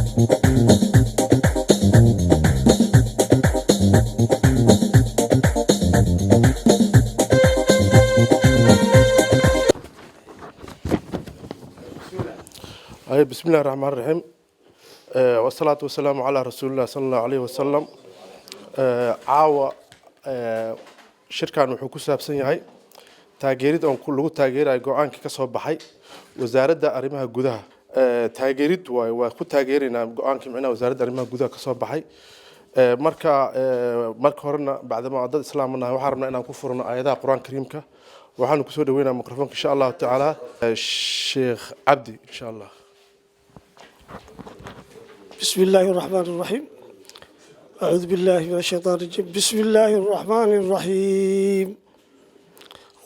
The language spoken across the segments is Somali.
بسم الله الرحمن الرحيم والصلاة والسلام على رسول الله صلى الله عليه وسلم عاوة شركة وحكو سابسن يهي تاجيريد أو كل تاجير جوعان كسب بحي وزارة أريمها جودها تاجيريد وخد تاجيرنا جوعان كمعنا وزارة أريمها جودها كسب بحي مركا هرنا بعد ما عدد إسلامنا وحرمنا أن كفرنا آيات القرآن الكريم وحنا كسود وين ميكروفون إن شاء الله تعالى الشيخ عبدي إن شاء الله. بسم الله الرحمن الرحيم. أعوذ بالله من الشيطان الرجيم. بسم الله الرحمن الرحيم.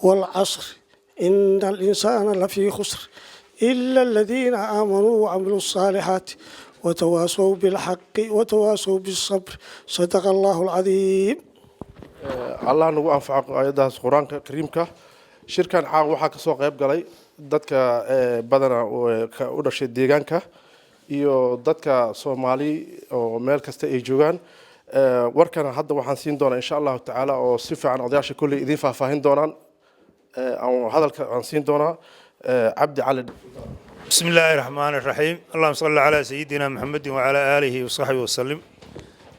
والعصر إن الإنسان لفي خسر إلا الذين آمنوا وعملوا الصالحات وتواصوا بالحق وتواصوا بالصبر صدق الله العظيم. الله نقول أنفع آيات القرآن الكريم شركة عام وحاك سوق يبقى dadka badana u dhashay deegaanka iyo dadka Soomaali oo meel kasta ay joogan warkana hadda waxaan siin doonaa insha Allah taala oo si fiican odayaasha kulli idin faahfaahin doonaan aan hadalka aan siin doonaa Abdi Cali. بسم الله الرحمن الرحيم. اللهم صل على سيدنا محمد وعلى آله وصحبه وسلم.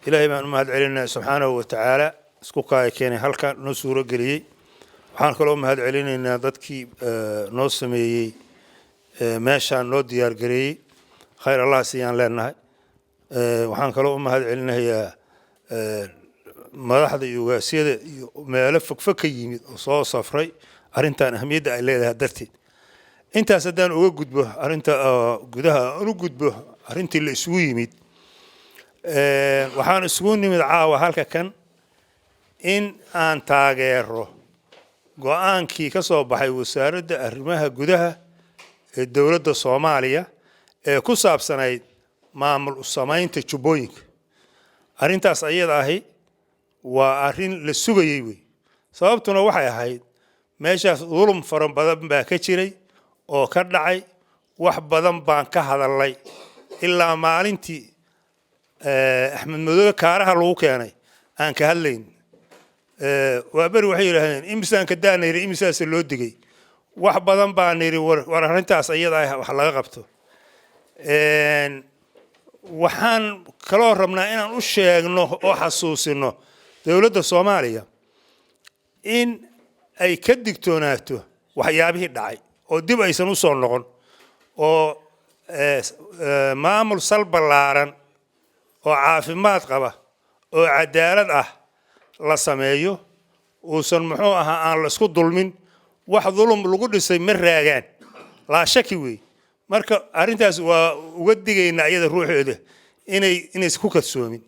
إلهي ما نمهد علينا سبحانه وتعالى سكوكا كان هلكا نسورة قليل. waxaan kaloo mahad celinaynaa dadkii noo sameeyay meeshaan noo diyaar gareeyay khayr Allah siiyaan leenahay waxaan kaloo mahad celinayaa madaxda iyo waasiyada iyo meelo fogfog ka yimid oo soo safray arintan ahmiyadda ay leedahay darteed intaas hadaan uga gudbo arinta gudaha aan u gudbo arintii la isugu yimid waxaan isugu nimid caawa halka kan in aan taageero go'aankii ka soo baxay wasaaradda arrimaha gudaha ee dawladda Soomaaliya ee ku saabsanayd maamul u samaynta jubbooyinka arintaas ayada ahi waa arin la sugayay way sababtuna waxay ahayd meeshaas dulum faran badan baa ka jiray oo ka dhacay wax badan baan ka hadalay ilaa maalintii Axmed Madoobe kaaraha lagu keenay aan ka hadlayn وابر وحي لهن إمسان كدانير إمسان سلودقي وحبضن بانير ورهنتاس أيضا وحلا قبته وحان كلو ربنا إن أشياء إنه وحسوس إنه دولة الصومالية إن أي كدكتوناته وحيابه الدعي ودب أي سنوصل لغن و معمول صلب اللارن وعافمات قبه وعدالة la sameeyo oo san muxuu ahaa aan la isku dulmin wax dulum lagu dhisay ma raagaan la shaki weey marka arintaas waa uga digayna ayada ruuxeeda inay isku kalsoomin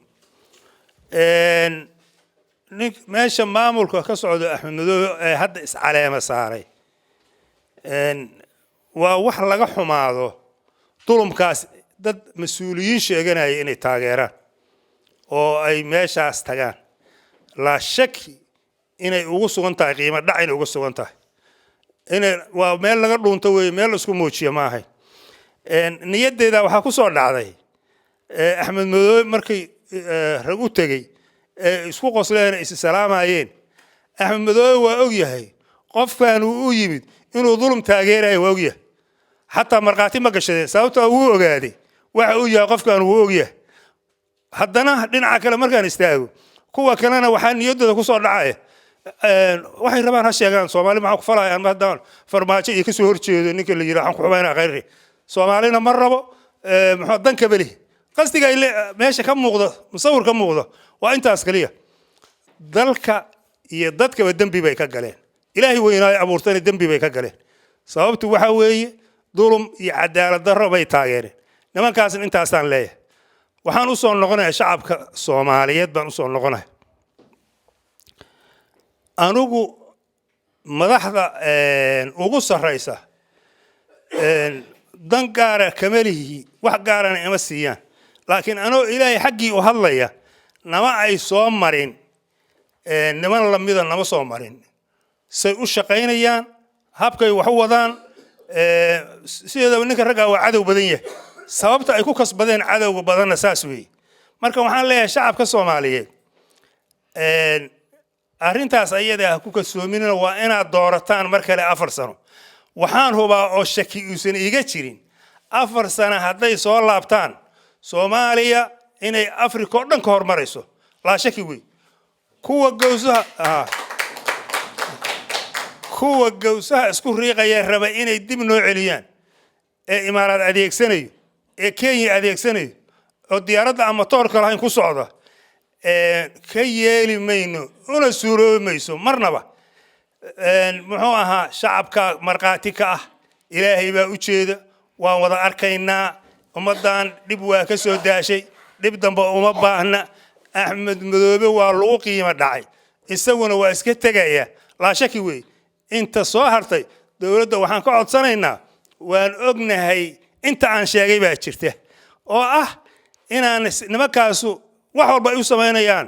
meesha maamulka ka socdo Axmed Madoobe ee hadda is caleema saaray waa wax laga xumaado dulumkaas dad mas'uuliyiin sheeganaya inay taageeraan oo ay meeshaas tagaan لا شك إن يوصلون تقييم دعين يوصلون تاه إن ومال لقى لون توي مال اسمه موشي ما هي نيد ده وحكوا صار عليه أحمد مدوي مركي رجوت تجي اسمه قصلين السلام عليين أحمد مدوي وأوجيه قف كانوا ويمد إنه ظلم تاجره وأوجيه حتى مرقاتي ما قشة صوته هو قاعد وأوجيه قف كانوا وأوجيه حدنا لنا كلام مركان يستاهل kuwa kalena waxaan niyadooda ku soo dhacay waxay rabaan ha sheegaan Soomaali ma ku falayaan maadaama farmaajo iyo ka soo horjeedo ninka la yiraahdo ku xubayna qeyri Soomaalina ma rabo muxuu danka bali qastiga meesha ka muuqdo musawir ka muuqdo waa intaas kaliya dalka iyo dadka dambi bay ka galeen Ilaahay weynaa abuurtay dambi bay ka galeen sababtu waxa weeye dulum iyo cadaalad darro bay taageereen nimankaas intaasaan leeyahay waxaan u soo noqonayaa shacabka Soomaaliyeed baan u soo noqonayaa anugu madaxda ugu sareysa dan gaar ah kamalihi wax gaarana ima siiyaan laakiin anoo Ilaahay xaqii u hadlaya nama ay soo marin niman lamida nama soo marin say u shaqeynayaan habkay wax u wadaan sidoo ninka ragga waa cadow badan yahay sababta ay ku kasbadeen cadowga badanna saas weeye marka waxaan leeyahay shacabka Soomaaliyeed arrintaas ayada ah ku kalsoominina waa inaad doorataan mar kale 4 sano waxaan hubaa oo shaki uusan iga jirin 4 sano hadday soo laabtaan Soomaaliya inay Afrika oo dhan ka hormarayso la shaki weey kuwa gowsaha isku riiqaya raba inay dib noo celiyaan ee imaaraad adeegsanayo ee Kenya adeegsanayo oo diyaaradda ama toorka lahayn ku socda ka yeeli mayno una suuroomayso marnaba muxuu ahaa shacabka marqaati ka ah ilaahay baa u jeeda waan wada arkaynaa ummadan dib waa ka soo daashay dib dambe uma baahna Axmed Madoobe waa lagu qiimo dhacay isaguna waa iska tagaya la shaki weey inta soo hartay dawladda waxaan ka codsanaynaa waan ognahay inta aan sheegay baa jirta oo ah inaan nimankaasu wax walba ay u sameynayaan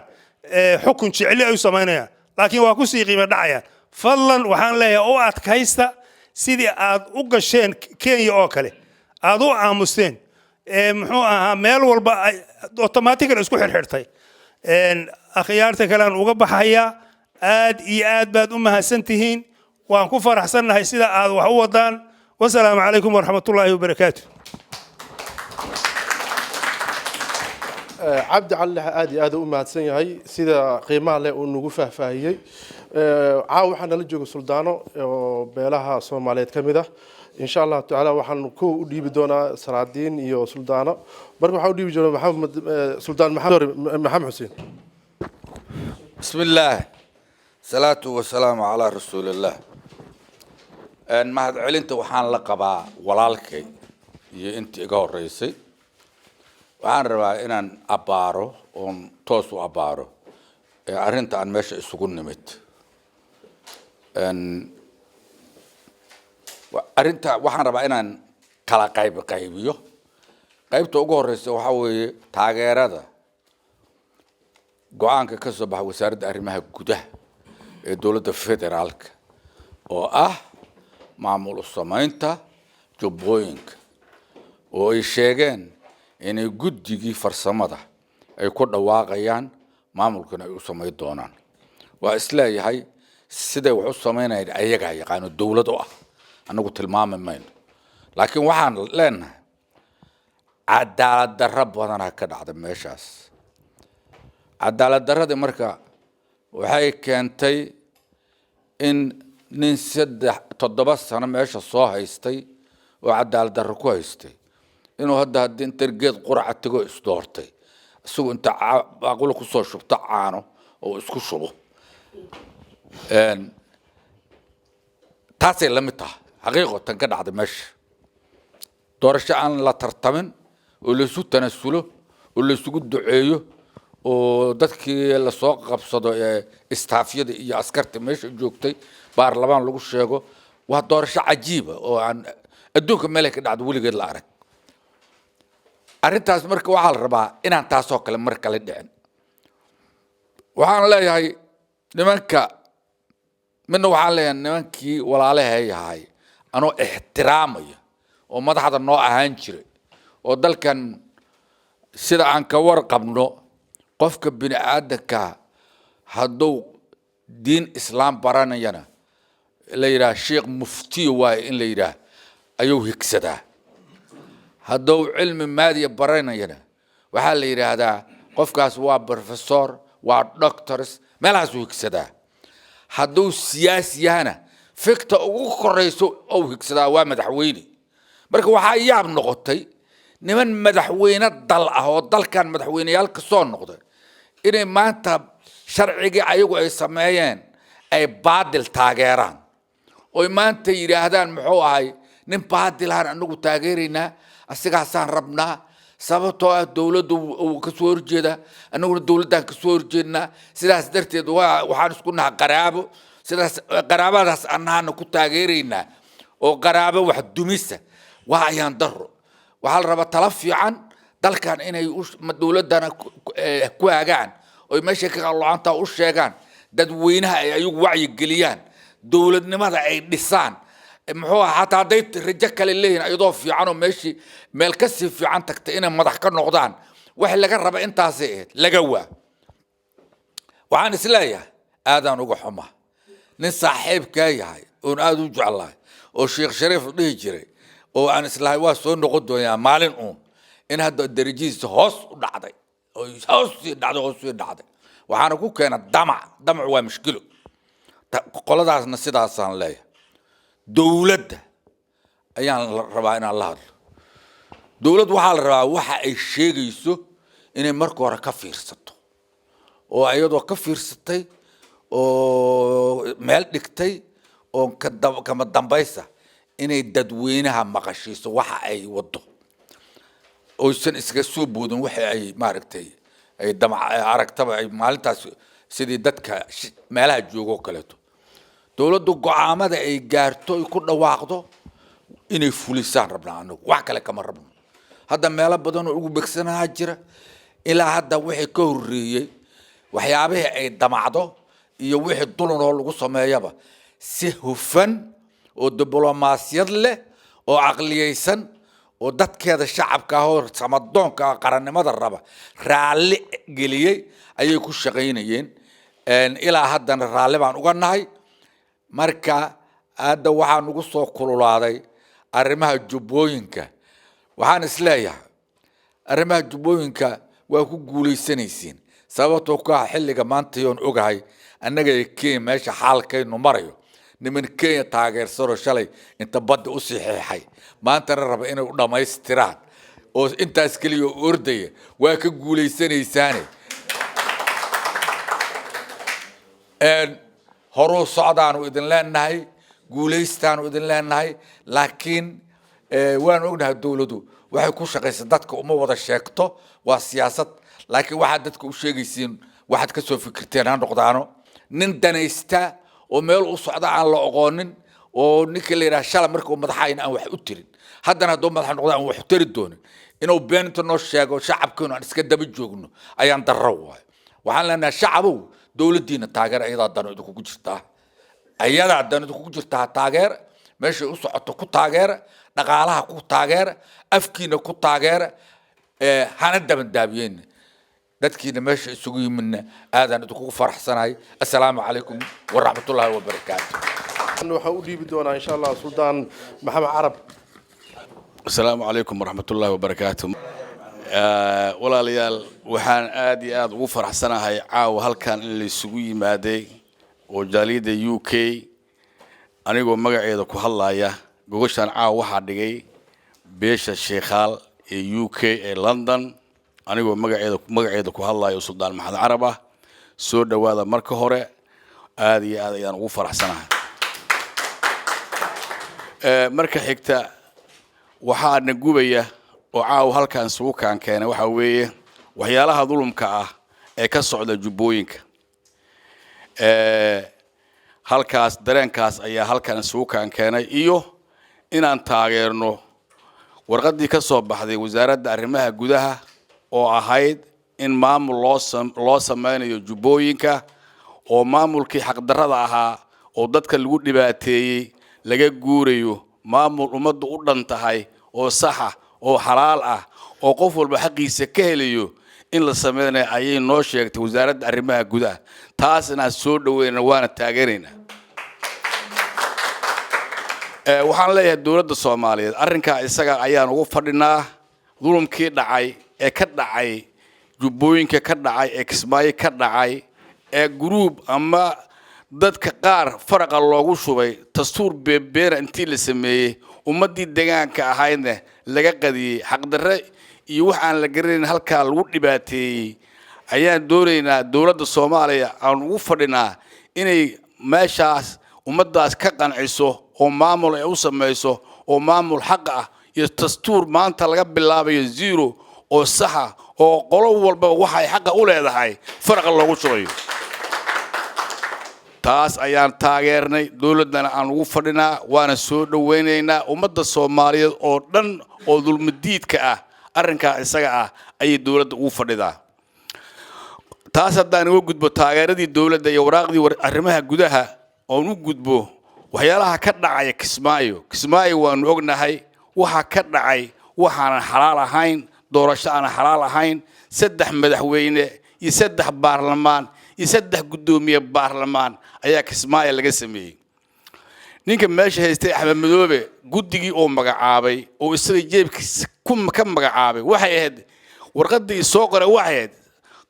xukun jecel ay u sameynayaan laakiin waa ku sii qiimo dhacayaan fadlan waxaan leeyahay oo adkaysta sidii aad u gasheen Kenya oo kale aad u aamusteen muxuu ahaa meel walba automatically isku xirxirtay akhyaarta kale aan uga baxaya aad iyo aad baad u mahadsantihiin waan ku faraxsanahay sida aad wax u wadaan wassalaamu calaykum waraxmatullaahi wabarakaatuh cabdi cali aad iyo aad u mahadsan yahay sida qiimaha leh uu nagu faahfaahiyay caaw waxaan nala jooga suldaano oo beelaha Soomaaliyeed kamid ah insha Allah taala waxaan ku u dhiibi doonaa salaadiin iyo suldaano marka waxaan u dhiibi doonaa maxamed suldaan maxamed xuseen bismillaah salaatu wa salaamu ala rasuulillah mahad celinta waxaan la qabaa walaalkay iyo intii iga horeysay waxaan rabaa inaan abaaro oo toos u abaaro arrinta aan meesha isugu nimid arrinta waxaan rabaa inaan kala qaybiyo qaybta ugu horeysa waxa weeye taageerada go'aanka ka soo baxay wasaaradda arrimaha gudaha ee dawladda federaalka oo ah maamul u samaynta jubbooyinka oo ay sheegeen inay guddigii farsamada ay ku dhawaaqayaan maamulkana ay u samayn doonaan waa isleeyahay siday wax u samaynayaan ayaga yaqaan dawlad oo ah anagu tilmaami mayno laakiin waxaan leenahay cadaalad darro badan ka dhacda meeshaas cadaalad darrada marka waxay keentay in nin 7 sano meesha soo haystay oo cadaalad darro ku haystay inuu hadda intergeed quraca tago isdoortay isagu inta aqoon ku soo shubta caano oo isku shubo taasay la mid tahay xaqiiqatan ka dhacday meesha doorasho aan la tartamin oo la isu tanasulo oo la isugu duceeyo oo dadkii la soo qabsado istaafyada iyo askarta meesha joogtay baarlamaan lagu sheego waa doorasho cajiib oo aan adduunka meel ka dhacdo weligeed la arag arrintaas marka waxaa la rabaa inaan taasoo kale mar kale dhicin waxaan leeyahay nimanka midna waxaan leeyahay nimankii walaalahay yahay anoo ixtiraamaya oo madaxda noo ahaan jiray oo dalkan sida aan ka warqabno qofka bini aadanka hadduu diin islaam baranayana la yiraahdo sheekh mufti waay in la yiraahdo ayuu higsadaa hadduu cilmi maadiya baranayana waxaa la yiraahdaa qofkaas waa professor waa doctors meelahaas uu higsadaa hadduu siyaasi yahana fikta ugu koreyso oo higsadaa waa madaxweyne marka waxaa yaab noqotay niman madaxweyne dal ah oo dalkan madaxweyneyaal ka soo noqday inay maanta sharciga ayagu ay sameeyeen ay baadil taageeraan oo maanta yiraahdaan muxuu ahay nin baadilaan anagu taageerayna asigaasaan rabnaa sababtoo ah dawladdu uu ka soo horjeeda anaguna dawladdan ka soo horjeednaa sidaas darteed waxaan isku nahay qaraabo sidaas qaraabadaas annahana ku taageeraynaa oo qaraabo wax dumisa waa ayaan daro waxaa la rabaa tala fiican dalkan inay dawladdana ku haagaan oo meesha ka qalloocanta u sheegaan dadweynaha ay ayagu wacyi geliyaan dawladnimada ay dhisaan muxuu xataa hadday rajo kale leeyihiin iyadoo fiican oo meeshii meel ka sii fiican tagtay inay madax ka noqdaan wax laga raba intaasay ahayd laga waa waxaan isleeyahay aadaan uga xuma nin saaxiibkaa yahay oon aad u jeclahay oo sheekh shariif dhihi jiray oo aan islahay waa soo noqon doonaa maalin uun in hadda darajihiisa hoos u dhacday oo hoos sii dhacday waxaana ku keena damac waa mushkilo qoladaasna sidaasaan leeyahay dowladda ayaan rabaa inaan la hadlo dowladdu waxaa la rabaa waxa ay sheegayso inay marka hore ka fiirsato oo iyadoo ka fiirsatay oo meel dhigtay oo kama dambaysa inay dadweynaha maqashiiso waxa ay wado oysan iska soo boodin waxa ay maaragtay ay damac aragtaba ay maalintaas sidii dadka meelaha joogo kaleeto dowladdu go'aamada ay gaarto ay ku dhawaaqdo inay fulisaan rabnaa anagu wax kale kama rabno hadda meelo badan oo ugu begsanaha jira ilaa hadda wixii ka horreeyay waxyaabihii ay damacdo iyo wixii dulan oo lagu sameeyaba si hufan oo diblomaasiyad leh oo aqliyeysan oo dadkeeda shacabka ah oo samadoonka qarannimada raba raalli geliyay ayay ku shaqaynayeen ilaa haddana raalli baan uga nahay marka hadda waxaan ugu soo kululaaday arrimaha jubbooyinka waxaan isleeyahay arrimaha jubbooyinka waa ku guulaysanaysiin sababtoo ka xilliga maanta yoon ogahay annaga Kenya meesha xaalkaynu marayo niman Kenya taageersano shalay inta badda u saxiixay maanta raba inay u dhamaystiraan oo intaas kaliya ordaya waa ka guulaysanaysaane horo socdaanu idin leenahay guulaystaan idin leenahay laakiin waan ognahay dawladdu waxay ku shaqaysaa dadka uma wada sheegto waa siyaasad laakiin waxa dadka u sheegaysiin waxaad ka soo fikirteen aan noqdaano nin danaysta oo meel u socda aan la aqoonin oo ninka la yiraahdo shala markuu madaxayna aan wax u tirin haddana hadduu madax noqdo aan wax u tiri doonin inuu beenta noo sheego shacabkeenu aan iska daba joogno ayaan darro waay waxaan leenahay shacabow dawladdiina taageer ayadaa dan idinku jirtaa ayadaa dan idinku jirtaa taageer meesha u socoto ku taageer dhaqaalaha ku taageer afkiina ku taageer hana dabandaabiyeen dadkiina meesha isugu yimidna aadaan idinku faraxsanahay assalaamu calaykum waraxmatullaahi wabarakaatuh waxaan u dhiibi doonaa insha Allah Suldaan Maxamed Carab السلام عليكم ورحمة الله وبركاته walaalyaal waxaan aad iyo aad ugu faraxsanahay caawa halkan in la isugu yimaaday oo jaaliyada UK anigoo magaceeda ku hadlaya gogashan caawa waxa dhigay beesha Sheekhaal ee UK ee London anigoo magaceeda ku hadlaya Suldaan Maxamed Carab ah soo dhawaada marka hore aad iyo aad ayaan ugu faraxsanahay marka xigta waxaa nagubaya oo caaw halkan soo kaan keenay waxa weeye waxyaalaha dulumka ah ee ka socda jubbooyinka halkaas dareenkaas ayaa halkan soo kaan keenay iyo inaan taageerno warqadii ka soo baxday wasaaradda arrimaha gudaha oo ahayd in maamul loo sameeyo jubbooyinka oo maamulkii xaq darrada ahaa oo dadka lagu dhibaateeyay laga guurayo maamul ummaddu u dhan tahay oo sax ah oo xalaal ah oo qof walba xaqiisa ka helayo in la sameeyo ayay noo sheegtay wasaaradda arrimaha gudaha taasna soo dhaweeyna waana taageerayna waxaan leeyahay dawladda Soomaaliyeed arrinka isaga ayaan ugu fadhinaa dulumkii dhacay ee ka dhacay jubbooyinka ka dhacay ee Kismaayo ka dhacay ee group ama dadka qaar faraqa loogu shubay dastuur beebeer intii la sameeyay ummadii deegaanka ahaydna laga qadiyay xaq darre iyo wax aan la garaneyn halka lagu dhibaateeyay ayaan doonaynaa dawladda Soomaaliya aan ugu fadhinaa inay meeshaas ummadaas ka qanciso oo maamul ay u sameeyso oo maamul xaq ah iyo dastuur maanta laga bilaabayo zero oo sax ah oo qolo walba waxa ay xaq u leedahay faraqa loogu shubayo taas ayaan taageernay dawladana aan ugu fadhinaa waana soo dhaweynaynaa ummadda Soomaaliyeed oo dhan oo dulmidiidka ah arrinka isaga ah ay dawladda ugu fadhidaa taas haddaan uga gudbo taageeradii dawladda iyo waraaqdii arrimaha gudaha oo u gudbo waxyaalaha ka dhacaya kismaayo waanu ognahay waxa ka dhacay waxaan xalaal ahayn doorasho aan xalaal ahayn 3 madaxweyne iyo 3 baarlamaan iyo 3 gudoomiye baarlamaan ayaa kismaayo laga sameeyay ninka meesha haystay Axmed Madoobe guddigii oo magacaabay oo isaga jeebkiisa ka magacaabay waxay ahayd warqadii soo qoray waxay ahayd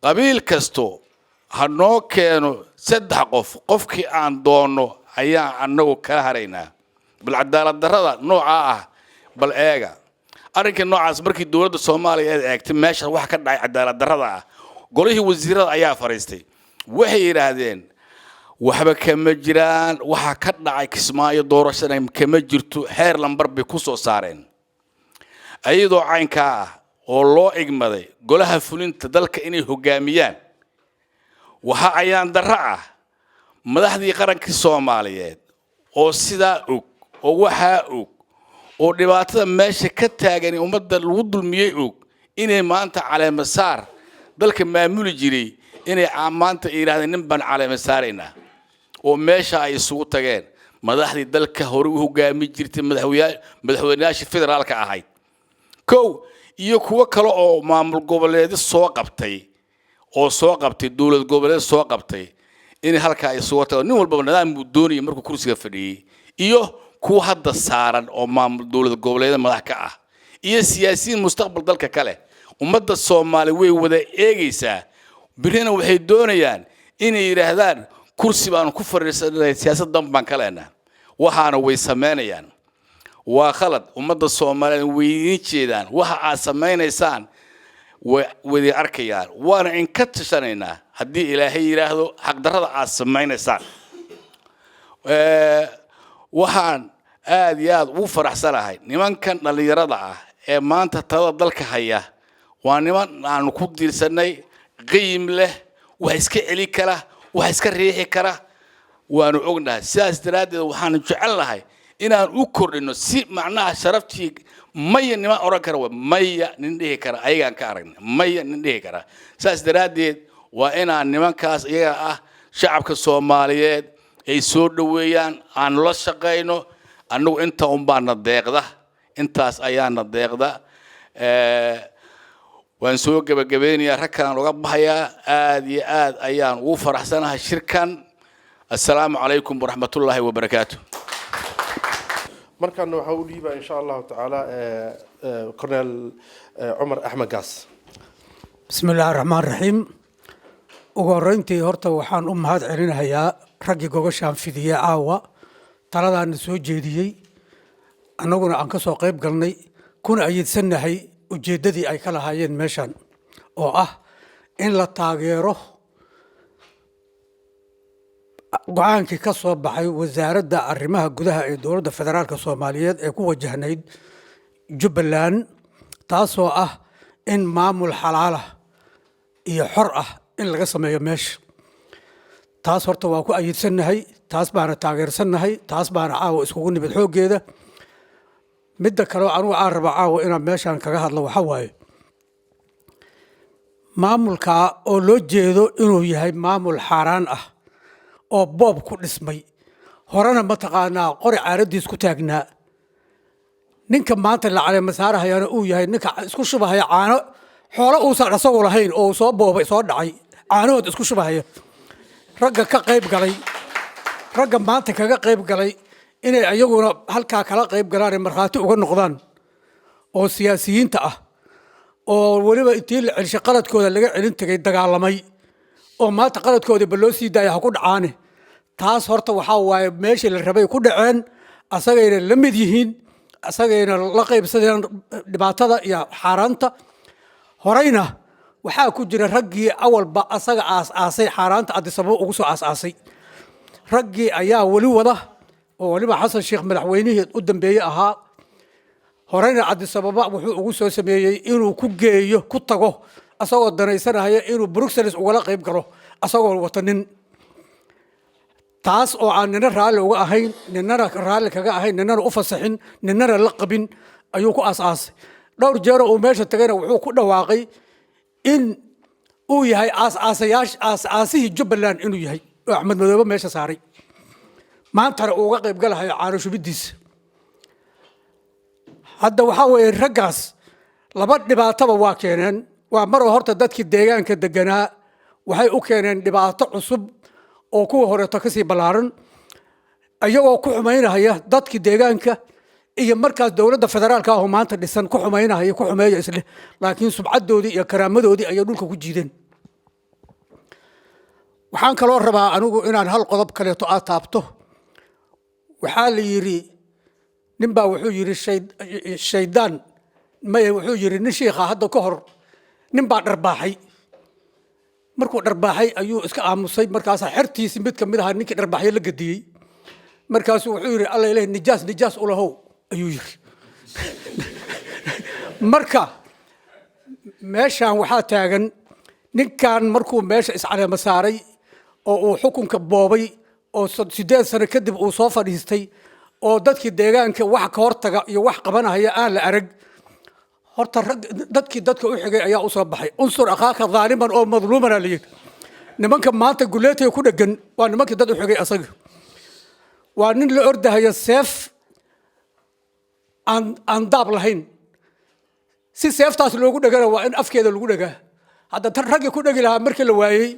qabiil kasto hanoo keeno 3 qofkii aan doono ayaa anagu kala haraynaa bal cadaalad darrada nooca ah bal eega arrinka noocaas markii dawladda Soomaaliya ay eegtay meesha wax ka dhacay cadaalad darrada ah golihii wasiirada ayaa fariistay waxay yiraahdeen waxba kama jiraan waxa ka dhacay Kismaayo doorashada kama jirto heer lambar bay ku soo saareen ayadoo caynka ah oo loo igmaday golaha fulinta dalka inay hogaamiyaan waxa ayaan darro ah madaxdii qaranka Soomaaliyeed oo sidaa og oo waxa og oo dhibaatada meesha ka taagan ummadda lagu dulmiyay og inay maanta caleema saar dalka maamuli jiray inay maanta yiraahdeen nin ban caleema saarayna oo meesha ay isugu tageen madaxdii dalka hore u hogaami jirtay madaxweynayaasha federaalka ahayd kow iyo kuwa kale oo maamul goboleed soo qabtay dawlad goboleed soo qabtay in halka ay isugu tago nin walba nidaam uu doonayay markuu kursiga fadhiyay iyo kuwa hadda saaran oo maamul dawlad goboleed madax ka ah iyo siyaasiyiin mustaqbal dalka kale ummadda Soomaaliyeed way wada eegaysaa birina waxay doonayaan inay yiraahdaan kursi baan ku fariisanay siyaasaddan baan kaleena waxaana way sameynayaan waa khalad ummadda Soomaaliyeed way jeedaan waxa aad sameynaysaan way arkayaan waana in ka tashanaynaa haddii Ilaahay yiraahdo xaq darrada aad sameynaysaan waxaan aad iyo aad u faraxsanahay nimankan dhalinyarada ah ee maanta talada dalka haya waa niman aan ku diirsanay qiim leh wax iska celi kara wax iska riixi kara waanu ognahay sidaas daraadeed waxaan jecelahay inaan u kordhino si macnaha sharaftii maya niman oran kara maya nin dhihi kara ayagaan ka aragnay maya nin dhihi kara sidaas daraadeed waa inaan nimankaas iyaga ah shacabka Soomaaliyeed ay soo dhaweeyaan aan la shaqeyno annagu inta baana deeqda intaas ayaana deeqda waan soo gabagabeynayaa ragkan uga baxayaa aad iyo aad ayaan ugu faraxsanahay shirkan assalaamu calaykum waraxmatullaahi wabarakaatuh markan waxa uu dhiibaa insha Allah taala Colonel Umar Ahmed Gaas bismillaahir rahmaanir rahiim ugu horeyntii horta waxaan u mahad celinayaa ragii gogoshaan fidiyay caawa taladaan soo jeediyay annaguna aan ka soo qayb galnay kuna ayidsanahay ujeedadii ay ka lahaayeen meeshan oo ah in la taageero go'aankii ka soo baxay wasaaradda arrimaha gudaha ee dowladda federaalka Soomaaliyeed ee ku wajahnayd Jubbaland taasoo ah in maamul xalaal ah iyo xor ah in laga sameeyo meesha taas horta waa ku ayidsanahay taas baana taageersanahay taas baana caawa iskugu nimid xooggeeda midda kale anigu aan raba caawa inaan meeshan kaga hadlo waxa waaye maamulka oo loo jeedo inuu yahay maamul xaaraan ah oo boob ku dhismay horena ma taqaanaa qori caaradiis ku taagnaa ninka maanta la caleema saarahayana uu yahay ninka isku shubahaya caano xoolo uusan asagoo lahayn oo soo boobay soo dhacay caanahood isku shubahaya ragga ka qayb galay ragga maanta kaga qayb galay inay ayaguna halkaa kala qayb galaan marxaati uga noqdaan oo siyaasiyiinta ah oo waliba intii la celshay qaladkooda laga celin tagay dagaalamay oo maanta qaladkooda ba loo sii daaya ha ku dhacaane taas horta waxaa waaye meeshii la rabay ku dhaceen asagayna la mid yihiin asagayna la qaybsadeen dhibaatada iyo xaaraanta horeyna waxaa ku jira raggii awalba asaga aas-aasay xaaraanta Addis-Ababa ugu soo aas-aasay raggii ayaa wali wada oo waliba xasan sheekh madaxweynihii u dambeeyay ahaa horeyna Addis-Ababa wuxuu ugu soo sameeyay inuu ku geeyo ku tago asagoo danaysanaya inuu Brussels ugala qayb galo asagoo watanin taas oo aan nina raalli uga ahayn nina raalli kaga ahayn nina u fasaxin nina la qabin ayuu ku aas-aasay dhowr jeer oo meesha tagayna wuxuu ku dhawaaqay in uu yahay aas-aasihii Jubbaland inuu yahay oo Axmed Madoobe meesha saaray maantana uga qayb galahayo caano shubidiisa hadda waxaa weeye raggaas laba dhibaataba waa keeneen waa mar horta dadkii deegaanka deganaa waxay u keeneen dhibaato cusub oo kuwa horeeto ka sii ballaaran ayagoo ku xumaynaya dadkii deegaanka iyo markaas dowladda federaalka ah oo maanta dhisan ku xumaynaya ku xumeeya isle laakiin subcadoodii iyo karaamadoodii ayay dhulka ku jiideen waxaan kaloo rabaa anigu inaan hal qodob kaleeto aad taabto waxaa la yidhi ninbaa wuxuu yidhi shaydaan maye wuxuu yidhi nin shiikha hadda ka hor nin baa dharbaaxay markuu dharbaaxay ayuu iska aamusay markaasaa xertiisi mid ka mid ahaa ninkii dharbaaxyo la gadiyey markaasuu wuxuu yidhi alla ilahi nijaas ulahow ayuu yidhi marka meeshaan waxaa taagan ninkan markuu meesha iscaleema saaray oo uu xukunka boobay oo 8 sano kadib uu soo fadhiistay oo dadkii deegaanka wax ka hortaga iyo wax qabanaya aan la arag horta dadkii dadka u xigay ayaa u soo baxay unsur akhaaka zaaliman oo madluuman la yiri nimanka maanta guleetay ku dhagan waa nimankii dad u xigay asaga waa nin la ordahaya seef aan daab lahayn si seeftaas loogu dhagana waa in afkeeda lagu dhagaa hadda tan ragga ku dhagi lahaa markii la waayey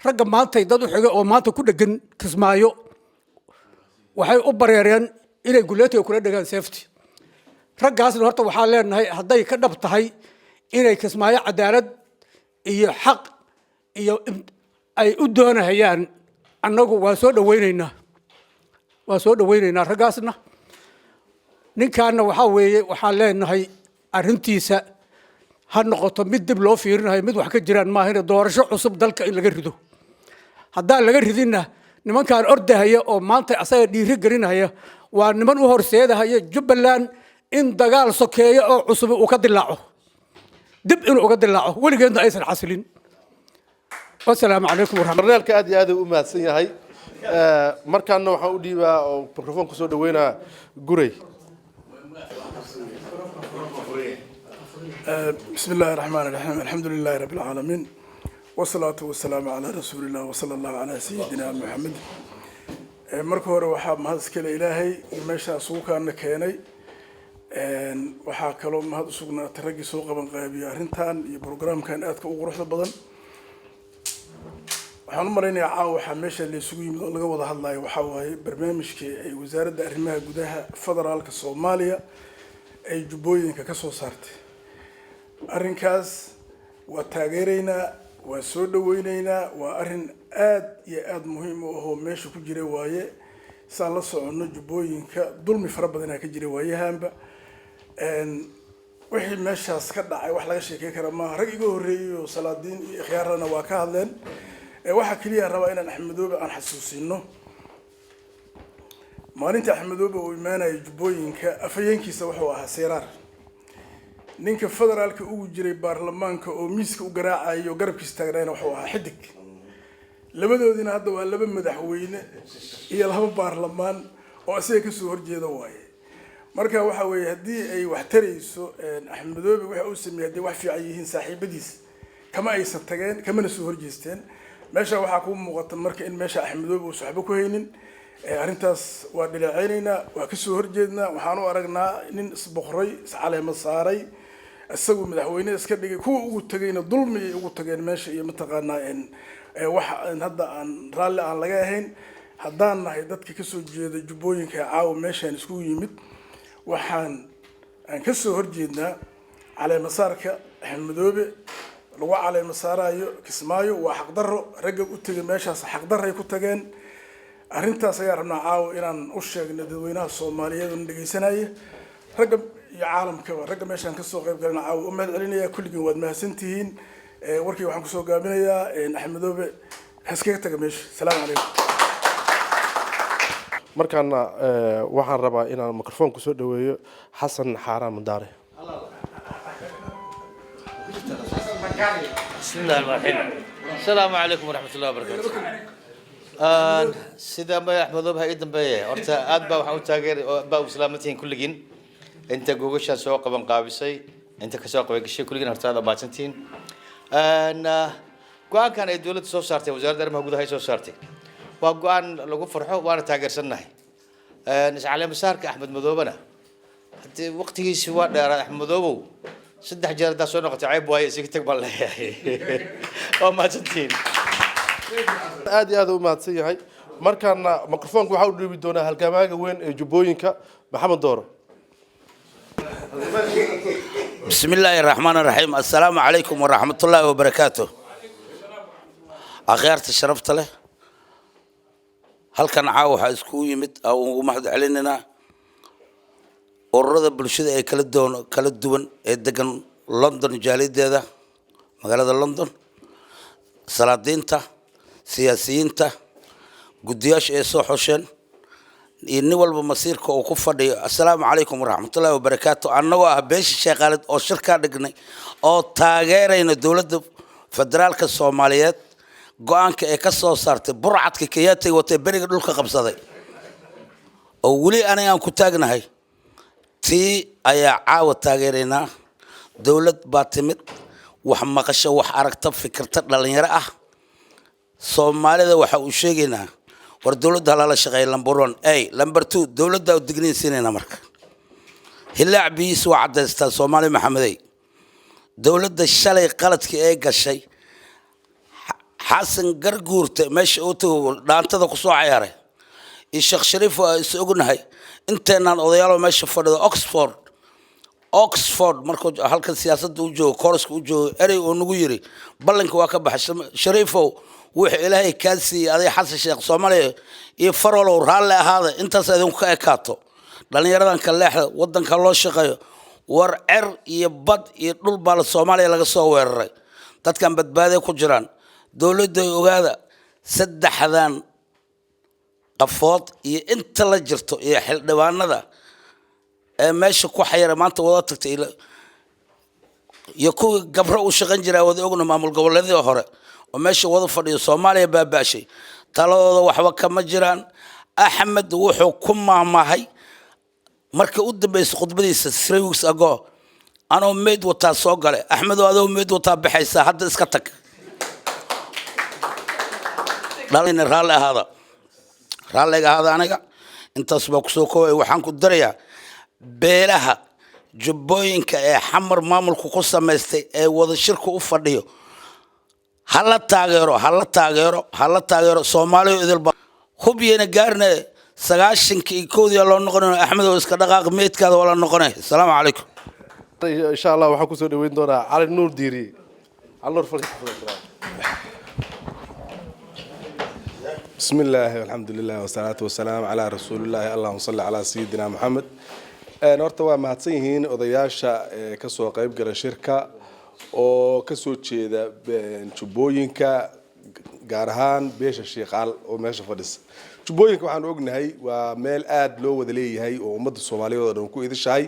ragga maanta dad u xigay oo maanta ku dhagan kismaayo waxay u bareereen inay guleetay kula dhagaan seefti raggaasna horta waxaa leenahay hadday ka dhab tahay inay kismaayo cadaalad iyo xaq iyo ay u doonahayaan annagu waa soo dhawaynaynaa raggaasna ninkaana waxaa weeye waxaan leenahay arrintiisa ha noqoto mid dib loo fiirinayo mid wax ka jiraan maahane doorasho cusub dalka in laga rido haddaan laga ridinna nimankaan ordahaya oo maanta asaga dhiiri gelinaya waa niman u horseedahaya jubbaland in dagaal sokeeyo oo cusub uu ka dilaaco dib inuu uga dilaaco weligeedna aysan xasilin wasalaamu calaykum barnaamijka aad iyo aad u mahadsan yahay markaana waxaan u dhiibaa oo mikrofon kusoo dhaweynaa guray بسم الله الرحمن الرحيم الحمد لله رب العالمين والصلاة والسلام على رسول الله وصلى الله على سيدنا محمد marka hore waxaa mahad iskale ilaahay meesha suuqaana keenay waxaa kaloo mahad u sugnaatay raggii soo qaban qaabiya arrintan iyo programkan aadka u quruxda badan waxaan u malaynayaa caawa waxaa meesha la isugu yimid oo laga wada hadlayo waxaa waaye barnaamijkii ay wasaaradda arrimaha gudaha federaalka Soomaaliya ay jubbooyinka ka soo saartay arrinkaas waa taageeraynaa waa soo dhawaynaynaa waa arrin aad iyo aad muhiim u ah oo meesha ku jira waaye saan la socono jubbooyinka dulmi fara badan ka jira waayahanba wixii meeshaas ka dhacay wax laga sheekay kara maaha rag iga horeeyay oo salaadiin iyo khiyaarana waa ka hadleen waxa kaliya rabaa inaan axmedoobe aan xasuusino maalinta axmedoobe uu imaanayay jubbooyinka afayeenkiisa wuxuu ahaa seeraar ninka federaalka ugu jiray baarlamaanka oo miiska u garaacayo garabkiisa taagnayna wuxuu ahaa xidig labadoodina hadda waa laba madaxweyne iyo laba baarlamaan oo isaga ka soo horjeeda waaye marka waxa weeye haddii ay wax tarayso axmedoobe waxa uu sameeyay haddii wax fiican yihiin saaxiibadiis kama aysan tageen kamana soo horjeesteen meesha waxaa ku muuqata marka in meesha axmedoobe uu saxbo ku haynin arrintaas waa dhaleeceynayna waa ka soo horjeednaa waxaan u aragnaa nin isboqray iscaleema saaray isagu madaxweyne iska dhigay kuwa ugu tagayna dulmi ay ugu tageen meesha iyo mataqaanaa wax hadda aan raalli aan laga ahayn haddaan nahay dadka ka soo jeeda jubbooyinka caawa meeshaan iskugu yimid waxaan ka soo horjeednaa caleema saarka axmedoobe lagu caleema saarayo kismaayo waa xaqdarro ragga u tagay meeshaas xaqdarray ku tageen arrintaas ayaa rabnaa caawa inaan u sheegno dadweynaha Soomaaliyeed oo dhageysanaya ragga iyo caalamkaba ragga meeshaan ka soo qayb galana caawa u mahad celinaya kulligiin waad mahadsantihiin warkii waxaan ku soo gaabinayaa axmedoobe haskaga taga meesha salaam calaykum markaana waxaan rabaa inaan mikrofon kusoo dhaweeyo xasan xaaraan madaare بسم الله الرحمن الرحيم السلام عليكم ورحمة الله وبركاته سيدا ما أحمد أبها إيدن بيه أرتا أدبا وحاو تاجر با وسلامتين كل جين أنت جوجش سوق بن قابسي أنت كسوق بقشة كل جين أرتا هذا باتنتين أنا كان الدولة سو صارتي وزارة الدرم موجودة هاي سو صارتي waa go-aan lagu farxo waana taageersannahay iscali masaarka axmed madoobana haddii waqtigiisi waa dheeraad axmed madoobow 3 jeer haddaa soo noqotay cayb waaye isaga tag baan leeyahay waa mahadsantihiin aad iyo aad u mahadsan yahay markaana mikrofoonka waxaa u dhiibi doonaa halgamaaga weyn ee jubbooyinka maxamed dooro بسم الله الرحمن الرحيم السلام عليكم ورحمة الله وبركاته أخيرت شرفت له هل كان عاوح اسكو يمد أو محد علينا ورد بالشدة كلا دون دقن لندن جاليد هذا مقالة لندن سلاطين تا سياسيين تا قدياش إيسو حسين إني والله مصيرك وكفر السلام عليكم ورحمة الله وبركاته أنا وأبيش شغالة أو شركة دقني أو تاجرين الدولة فدرالك الصوماليات قانك إكسر صارت برعتك كياتي وتبرق دولك قبصة أولي أنا يوم كتاجنا هاي تي أي عاو تاجرينا دولة باتمت وحمقش وحركت فكرت للنيرة صومالي ده وحوشيجنا والدولة هلا شغال لمبرون أي لمبر 2 دولة ده ودقنين سنين أمريك هلا عبيس وعد استاذ صومالي محمدي دولة ده الشلي قالت كي أي قشي حسن قرقور مش أوتو لا أنت ذا قصوا عياره الشيخ شريف سوقنا هاي أنت نان أضياله ماشي فرد أكسفورد مركز هالك السياسة وجو كورس وجو أري ونقولي بلنك واكب شريفه وحي إلهي كاسي هذا حس الشيخ صومالي يفرولو رالله هذا أنت سيدون كأكاتو لأن يردان كاللحظة ودن كالله شقي ورعر يبض يطلب بالصومالي لقصه ويرري تات كان بدبادي كجران دولة وهذا سد حذان قفوط أنت لجرتو يحل دوان هذا ماشي كو حيرة ما أنت وضعتك إلى يكون قبره وشغنجرة وذي أقول معمول قبل الذي أهره وماشي وظف في الصومالية باباشي تلو وحوك مجران أحمد وحو كما ما هي مركي ود بيس خطبتي 3 weeks ago أنا ميد وتا سوقله أحمد وهذا ميد وتا بحيسة حد اسكتك لأن هذا أنا أنت سبق سوكو وحنك الدريا بيلها جبوينك حمر مامل كوكوسا مستي وذا الشركة أفرديو هلا تاجروا سومالي إذا خبينا قارنا سجاشن كيكودي الله نقولنا أحمد وإسكندر ميت كذا ولا نقولنا السلام عليكم إن شاء الله وحكوا سودي وين دونا على النور ديري على النور فريق بسم الله والحمد لله والصلاة والسلام على رسول الله اللهم صل على سيدنا محمد نورتا waa mahadsan yihiin odayaasha ka soo qayb galay shirka oo ka soo jeeda jubbooyinka gaar ahaan beesha Sheekhaal oo meesha fadhisa jubbooyinka waxaan ognahay waa meel aad loo wada leeyahay oo ummadda Soomaaliyeed oo dhan ku idishay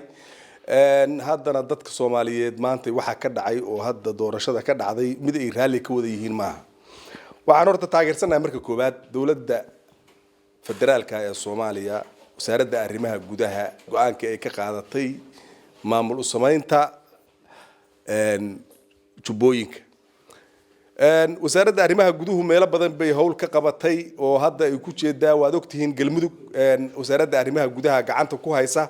haddana dadka Soomaaliyeed maanta waxa ka dhacay oo hadda doorashada ka dhacday mid ay raali ka wada yihiin maaha waxaan horta taageersanahay marka koobaad dawladda federaalka ee Soomaaliya wasaaradda arrimaha gudaha go'aanka ay ka qaadatay maamul u sameynta jubbooyinka wasaaradda arrimaha guduhu meelo badan bay hawl ka qabatay oo hadda ay ku jeedaa waad ogtihiin galmudug wasaaradda arrimaha gudaha gacanta ku haysa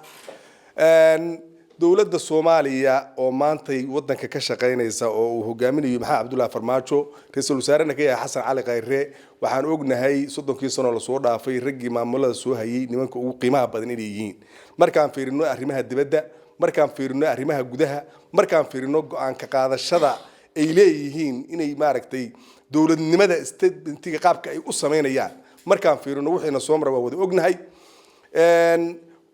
dawladda Soomaaliya oo maantay wadanka ka shaqeynaysa oo uu hogaaminayo Maxamed Cabdullaahi Farmaajo ra'iisul wasaarena ka yahay Xasan Cali Khayre waxaan ognahay 30 sano la soo dhaafay raggii maamulada soo hayay nimanka ugu qiimaha badan inay yihiin markaan fiirino arrimaha dibadda markaan fiirino arrimaha gudaha markaan fiirino go'aan ka qaadashada ay leeyihiin inay maaragtay dawladnimada statementiga qaabka ay u sameynayaan markaan fiirino wixina soo maray waa wada ognahay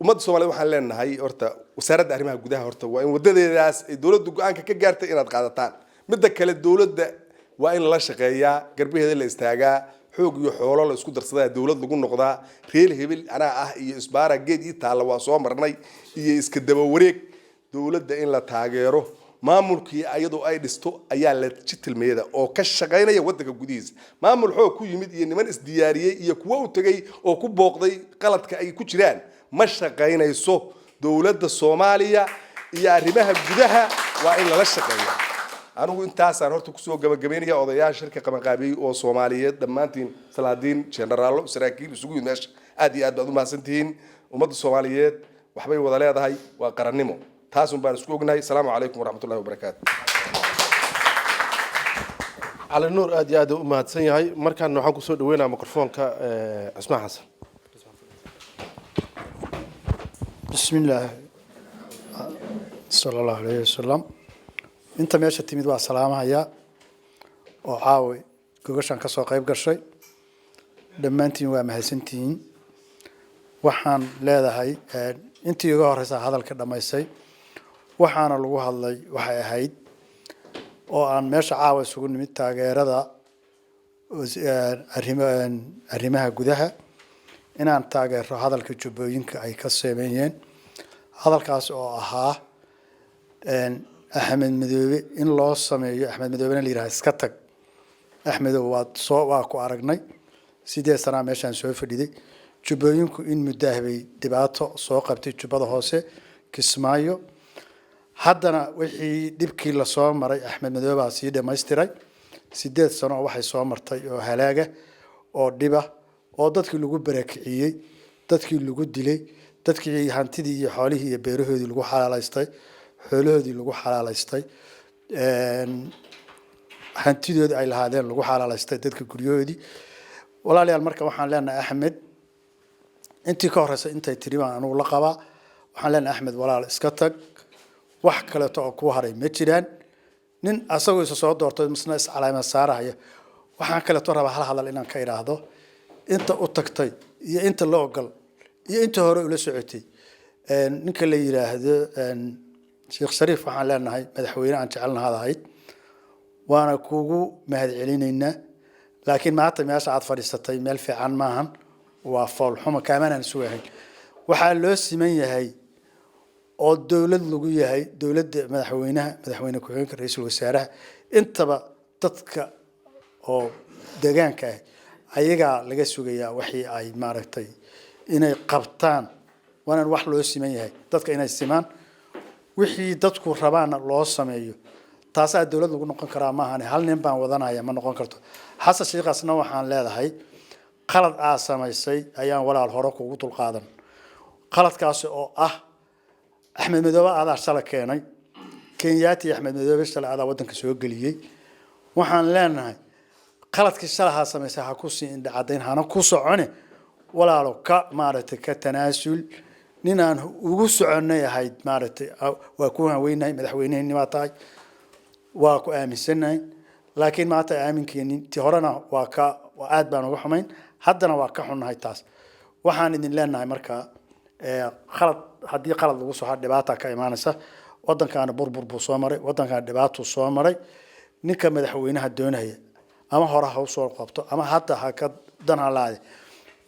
ummadda Soomaaliyeed waxaan leenahay horta wasaaradda arrimaha gudaha horta waa in wadadeedaas ay dawladdu go'aanka ka gaartay inaad qaadataan midda kale dawladda waa in la shaqeeyaa garbaheeda la istaagaa xoog iyo xoolo la isku darsadaa dawlad lagu noqdaa reel hebel anaa ah iyo isbaara geed ii taala waa soo marnay iyo iska daba wareeg dawladda in la taageero maamulkii ayadoo ay dhisto ayaa la jitilmeeda oo ka shaqeynaya wadanka gudihiisa maamul xoog ku yimid iyo niman isdiyaariyay iyo kuwa u tagay oo ku booqday qaladka ay ku jiraan ma shaqeynayso dawladda Soomaaliya iyo arrimaha gudaha waa in la shaqeeyaa anigu intaasaan horta kusoo gabagabeynaya odayaasha shirka qabanqaabiyey oo Soomaaliyeed dhammaantiin salaadiin generaalo saraakiil isugu yimid meesha aad iyo aad baad u mahadsantihiin ummadda Soomaaliyeed waxbay wada leedahay waa qarannimo taas un baan isku ognahay salaamu calaykum waraxmatullaahi wabarakaatu على النور أدي أدي ما تسني هاي مركان نحن كسود وينا ميكروفون اسمع حسن بسم الله صلى الله عليه وسلم انت ماشي تميد waa salaamaya oo caawi gogashan ka soo qayb gashay dhammaantiin waa mahadsantihiin waxaan leedahay intii ugu horeysa hadalka dhamaysay waxaana lagu hadlay waxay ahayd oo aan meesha caawa isugu nimid taageerada arrimaha gudaha inaan taageero hadalka jubbooyinka ay ka sameeyeen hadalkaas oo ahaa Axmed Madoobe in loo sameeyo Axmed Madoobe la yiraahdo iska tag Axmed waa ku aragnay sidee sana meeshan soo fadhiday jubbooyinku in mudaahbay dibaato soo qabtay jubbada hoose Kismaayo haddana wixii dibkii la soo maray Axmed Madoobe baa sii dhameystiray 8 sano waxay soo martay oo halaaga oo dhiba oo dadkii lagu barakiciyay dadkii lagu dilay dadkii hantidii iyo xoolihii iyo beerahoodii lagu xalaalaystay xoolahoodii lagu xalaalaystay hantidoodii ay lahaadeen lagu xalaalaystay dadka guryahoodii walaalayaal marka waxaan leenahay Axmed intii ka horeysa intay tiri baan anigu la qabaa waxaan leenahay Axmed walaal iska tag wax kale oo ku haray ma jiraan nin asagoo soo doortay misna is calaamad saaraya waxaan kale oo rabaa hal hadal inaan ka iraahdo inta u tagtay iyo inta la ogal iyo inta hore ula socotay ninka la yiraahdo Sheekh Shariif waxaan leenahay madaxweyne aan jecelnahay waana kuugu mahadcelinaynaa laakiin maanta meesha aad fadhiisatay meel fiican maahan waa fool xumo kaamanaan sugahay waxa loo siman yahay oo dawlad lagu yahay dawladda madaxweyne ku-xigeenka ra'iisul wasaaraha intaba dadka oo deegaanka ayaga laga sugayaa wixii ay maaragtay inay qabtaan waana wax loo siman yahay dadka inay simaan wixii dadku rabaana loo sameeyo taas aad dawlad lagu noqon karaa maahan hal nin baan wadanaya ma noqon karto xasan sheekhaasna waxaan leedahay qalad aa samaysay ayaan walaal hore kugu dul qaadan qaladkaas oo ah Axmed Madoobe aad shala keenay Kenyaati Axmed Madoobe shala aad wadanka soo galiyay waxaan leenahay qaladkii shalaha samaysay ha ku sii indhacadeyn hana ku socone walaalo ka maaragtay ka tanaasul ninaan ugu soconay ahayd maaragtay waa ku haweenay madaxweynenimo tahay waa ku aaminsanahay laakiin maanta aaminkeeni tii horena waa ka aad baan uga xumayn haddana waa ka xunnahay taas waxaan idin leenahay marka qalad haddii qalad lagu soo dhibaato ka imaanaysa wadankaana burbur buu soo maray wadankaana dhibaato soo maray ninka madaxweynaha doonaya ama hore ha soo qabto ama hadda ha ka danalaade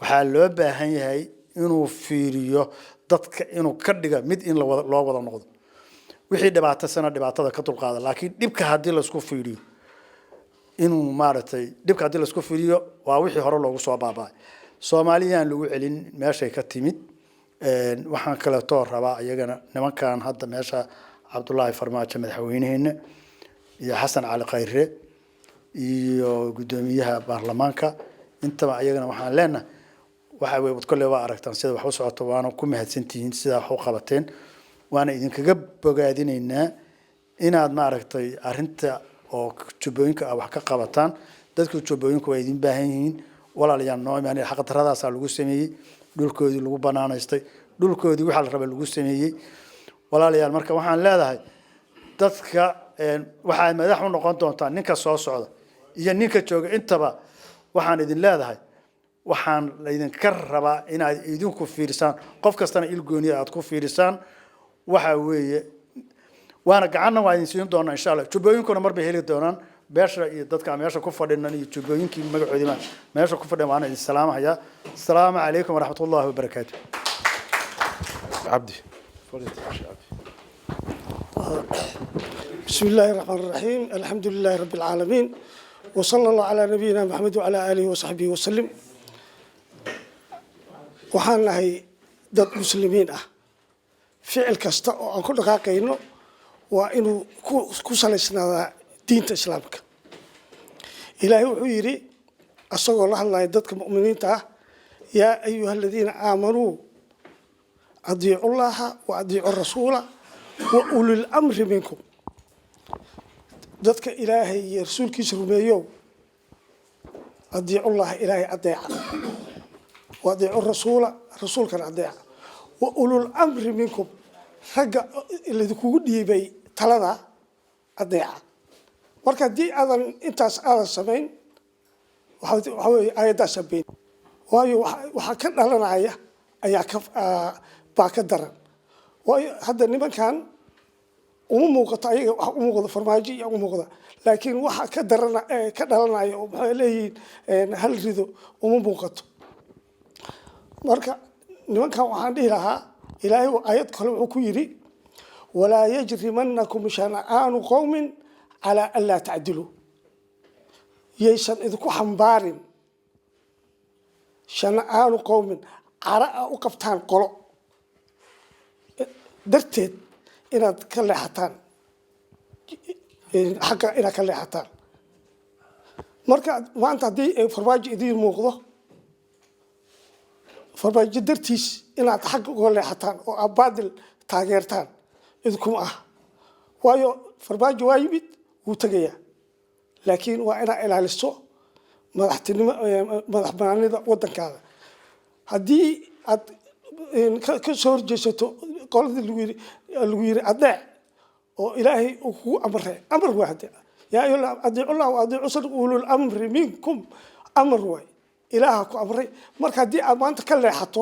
waxaa loo baahan yahay inuu fiiriyo dadka inuu ka dhiga mid in loo wada noqdo wixii dhibaatada ka dulqaada laakiin dhibka haddii la isku fiiriyo inuu maaragtay dhibka haddii la isku fiiriyo waa wixii hore loogu soo baaba'ay Soomaaliyaan lagu celin meeshay ka timid waxaan kale oo rabaa iyagana nimankan hadda meesha Cabdullaahi Farmaajo madaxweynaheena iyo Xasan Cali Khayre iyo gudoomiyaha baarlamaanka intaba iyagana waxaan leenahay waxa way kale waa aragtaan sida wax u socoto waana ku mahadsantihiin sida wax u qabateen waana idinkaga bogaadinaynaa inaad maaragtay arinta oo jubbooyinka wax ka qabataan dadka jubbooyinka way idin baahan yihiin walaalayaal noo imaan xaq daradaas lagu sameeyay dhulkoodii lagu banaanaystay dhulkoodii waxa la rabay lagu sameeyay walaalayaal marka waxaan leedahay dadka waxa madax u noqon doontaa ninka soo socda iyo ninka jooga intaba waxaan idin leedahay waxaan la idin ka rabaa inaad idinku fiirsaan qof kastana ilgooni aad ku fiirsaan waxa weeye waana gacanna waa idin siin doonaa insha Allah jubbooyinkuna marba heli doonaan beesha iyo dadka meesha ku fadhinan iyo jubbooyinkii magacoodii meesha ku fadhiyan waana idin salaamaya assalaamu calaykum waraxmatullaahi wabarakaatuh عبدي بسم الله الرحمن الرحيم الحمد لله رب العالمين وصلى الله على نبينا محمد وعلى آله وصحبه وسلم waxaan nahay dad muslimiin ah ficil kasta oo aan ku dhaqaaqayno waa inuu ku salaysnaadaa diinta islaamka ilaahay wuxuu yidhi asagoo la hadlaya dadka mu'miniinta ah yaa ayuha aladiina aamanuu adiicu llaha wa adiicu rasuula wa ulil amri minkum dadka ilaahay iyo rasuulkiisa rumeeyow adiicu llaha ilaahay adeeca wa adiicu rasuula rasuulkana adeeca wa ulul amri minkum ragga idinkugu dhiibay talada adeeca marka haddii aadan intaas aadan samayn waxaa weeye aayaddaasa been waayo waxaa ka dhalanaya ayaa baa ka daran waayo hadda nimankan uma muuqato ayaga wax u muuqdo farmaajo iyo u muuqda laakiin waxa ka darana ka dhalanaya oo maxay leeyihiin hal rido uma muuqato marka nimankan waxaan dhihi lahaa ilaahay aayad kale wuxuu ku yidhi walaa yajrimannakum shana'aanu qowmin calaa an laa tacdiluu yaysan idinku xambaarin shana'aanu qowmin cara a u qabtaan qolo darteed inaad ka leexataan xagga inaad ka leexataan marka maanta haddii farmaajo idiin muuqdo farmaajo dartiis inaad xagga uga leexataan oo aad baadil taageertaan idinkuma ah waayo farmaajo waa yimid wuu tegayaa laakiin waa inaad ilaaliso madaxtinimo madax banaanida waddankaada haddii aad ka soo horjeesato qoladii lagu yiri adeec oo ilaahay uu kugu amray amar waa hade yaa ayuha adiicu llah wa adiicu ulul amri minkum amar waay ilaaha ku amray marka haddii aad maanta ka leexato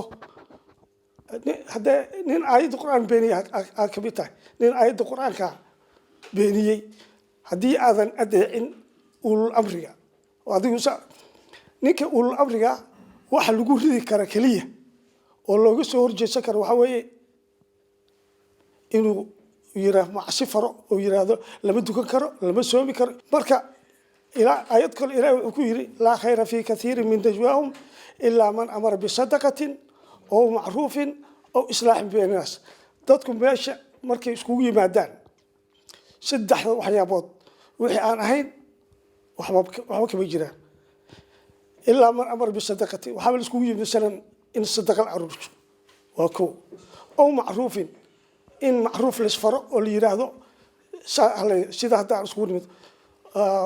haddee nin aayadda qur-aan beeniyey aad ka mid tahay nin aayadda qur-aanka beeniyey haddii aadan adeecin ulul amriga oo adigu ninka ulul amriga waxa lagu ridi kara keliya oo looga soo horjeesan karo waxaa weeye inuu yiraahdo macsi faro oo yiraahdo lama dukan karo lama soomi karo marka ilaa ayad kale ilaahay wuxuu ku yiri laa khayra fi kathiirin min najwaahum ilaa man amara bisadaqatin oo macruufin oo islaahin bayna nas dadku meesha markay iskugu yimaadaan saddexda waxyaabood wixii aan ahayn waxba kama jiraan ilaa man amara bisadaqatin waxaa la iskugu yimid masalan in sadaqa aruurto waa ko oo macruufin in macruuf la isfaro oo la yiraahdo sida hadda aan iskugu nimid